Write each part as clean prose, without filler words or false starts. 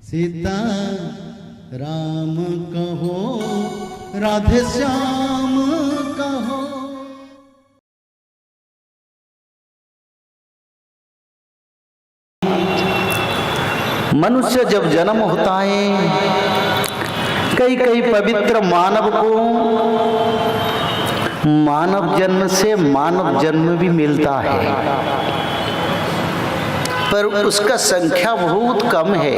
सीता राम कहो, राधे श्याम कहो। मनुष्य जब जन्म होता है, कई कई पवित्र मानव को मानव जन्म से मानव जन्म भी मिलता है, पर उसका संख्या बहुत कम है।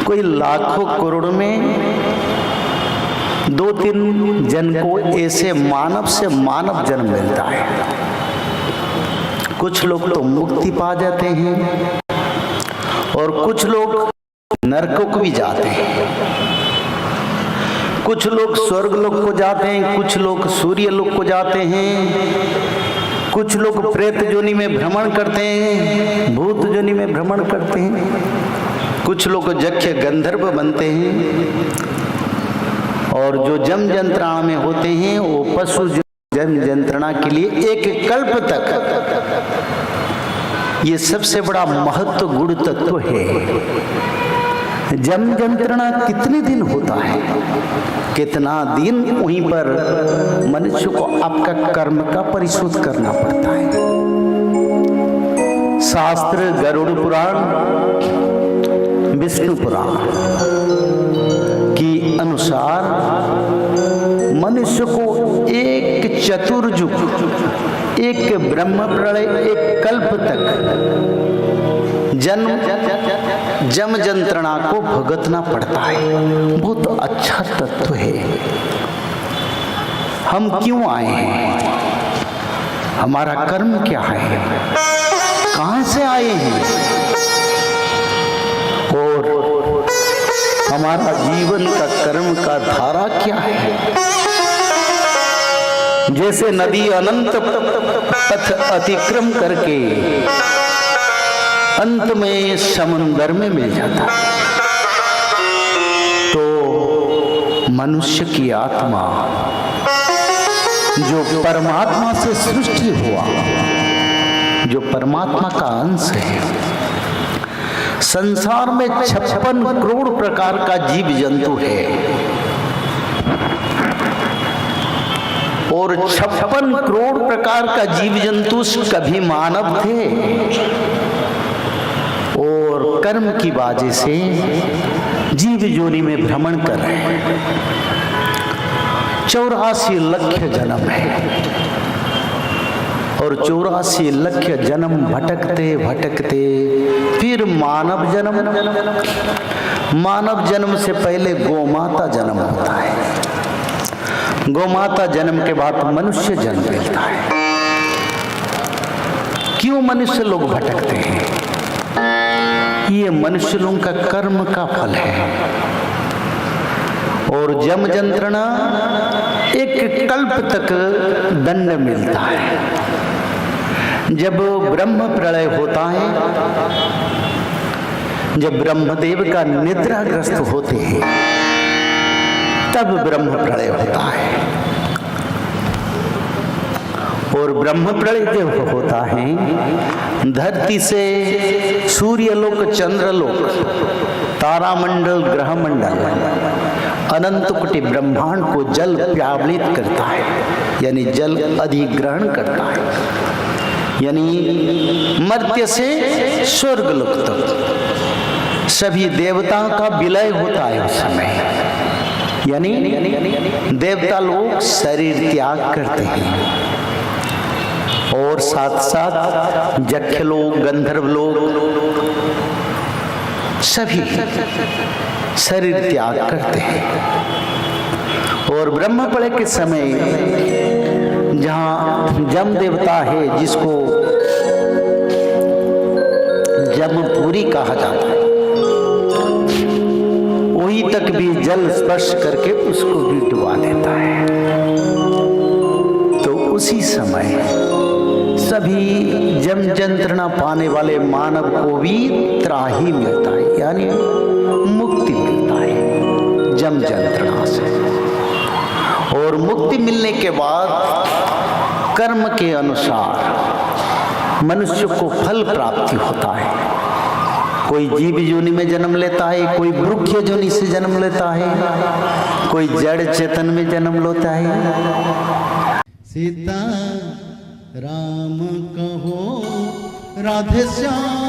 कोई लाखों करोड़ में 2-3 जन को ऐसे मानव से मानव जन्म मिलता है। कुछ लोग तो मुक्ति पा जाते हैं और कुछ लोग नरकों को भी जाते हैं, कुछ लोग स्वर्ग लोक को जाते हैं, कुछ लोग सूर्य लोक को जाते हैं, कुछ लोग प्रेत योनि में भ्रमण करते हैं, भूत योनि में भ्रमण करते हैं, कुछ लोग यक्ष गंधर्व बनते हैं, और जो जम यंत्रणा में होते हैं वो पशु जम यंत्रणा के लिए एक कल्प तक। ये सबसे बड़ा महत्व गुण तत्व है। जम यंत्रणा कितने दिन होता है, कितना दिन वहीं पर मनुष्य को आपका कर्म का परिशोध करना पड़ता है। शास्त्र गरुड़ पुराण, विष्णु पुराण की अनुसार मनुष्य को एक चतुर्युग, एक ब्रह्म प्रलय, एक कल्प तक जम यंत्रणा को भुगतना पड़ता है। बहुत अच्छा तत्व है। हम क्यों आए हैं, हमारा कर्म क्या है, कहां से आए हैं, और हमारा जीवन का कर्म का धारा क्या है। जैसे नदी अनंत पथ अतिक्रम करके अंत में समुंदर में मिल जाता, तो मनुष्य की आत्मा जो परमात्मा से सृष्टि हुआ, जो परमात्मा का अंश है, संसार में 56 करोड़ प्रकार का जीव जंतु है, और 56 करोड़ प्रकार का जीव जंतु कभी मानव थे, और कर्म की वजह से जीव योनि में भ्रमण कर रहे हैं। 84 लाख जन्म है, और 84 लाख जन्म भटकते भटकते फिर मानव जन्म, मानव जन्म से पहले गोमाता जन्म होता है, गोमाता जन्म के बाद मनुष्य जन्म मिलता है। क्यों मनुष्य लोग भटकते हैं, ये मनुष्य लोगों का कर्म का फल है। और जम यंत्रणा एक कल्प तक दंड मिलता है। जब ब्रह्म प्रलय होता है, जब ब्रह्मदेव का निद्राग्रस्त होते हैं, तब ब्रह्म प्रलय होता है। और ब्रह्म प्रलय जब होता है, धरती से सूर्यलोक, चंद्रलोक, तारामंडल, ग्रह मंडल, अनंत कोटि ब्रह्मांड को जल प्लावित करता है, यानी जल अधिग्रहण करता है, यानी मर्त्य से स्वर्गलोक तक सभी देवताओं का विलय होता है उस समय, यानी देवता लोग शरीर त्याग करते हैं, और साथ साथ यक्ष लोग, गंधर्व लोग सभी शरीर त्याग करते हैं। और ब्रह्म प्रलय के समय जहाँ जम देवता है, जिसको जमपुरी कहा जाता है, वही तक भी जल स्पर्श करके उसको भी डुबा देता है। तो उसी समय सभी जम यंत्रणा पाने वाले मानव को भी त्राही मिलता है, यानी मुक्ति मिलता है जम यंत्रणा से। और मुक्ति मिलने के बाद कर्म के अनुसार मनुष्य को फल प्राप्ति होता है। कोई जीव योनि में जन्म लेता है, कोई वृक्ष योनि से जन्म लेता है, कोई जड़ चेतन में जन्म लेता है। सीता राम कहो, राधे श्याम